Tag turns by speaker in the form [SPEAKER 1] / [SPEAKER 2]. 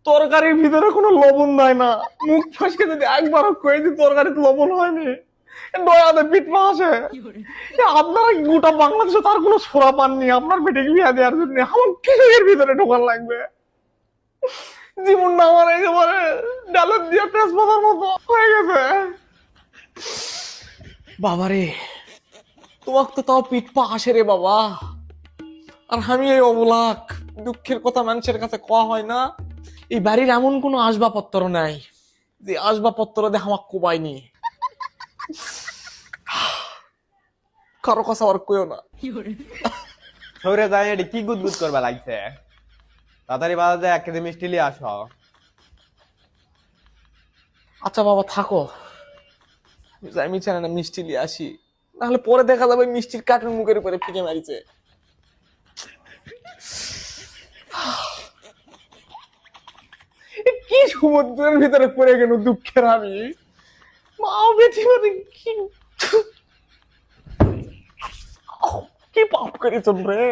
[SPEAKER 1] তরকারির ভিতরে কোনো লবণ দেয় না, মুখ ফসকে যদি একবারও কয়ে দিই তরকারিতে লবণ হয়নি, দয়াতে পিঠ পা আসে। আপনারা কি গোটা বাংলাদেশে তার কোনো ছোড়া পাননি আপনার পেটে বিয়া দেওয়ার জন্য? আমার কিছুর ভিতরে ঢোকার লাগবে? জীবনটা আমার একেবারে ডালের দিয়ে তেজপাতার মতো হয়ে গেছে। বাবারে, তোমাকে তো তাও পিঠ পা আসে রে বাবা। আর আমি এই অবলাক, দুঃখের কথা মানুষের কাছে কওয়া হয় না। এই বাড়ির এমন কোনো আসবাবপত্র নাই যে আসবাবপত্র দিয়ে আমার কোবাইনি। কারো কথা আর কইও না।
[SPEAKER 2] সৌরে যাই এটি কি গুদগুদ করবা লাগছে? তাড়াতাড়ি বাজারে এক কেজি মিষ্টি নিয়ে আসো।
[SPEAKER 1] আচ্ছা বাবা থাকো, আমি চাই না মিষ্টি নিয়ে আসি, নাহলে পরে দেখা যাবে মিষ্টির কার্টুন মুখের উপরে ফিকে মারিছে। কি সমুদ্রের ভিতরে পড়ে গেল দুঃখের আমি। মা বেটি মানে কি কি পাপ করেছ রে।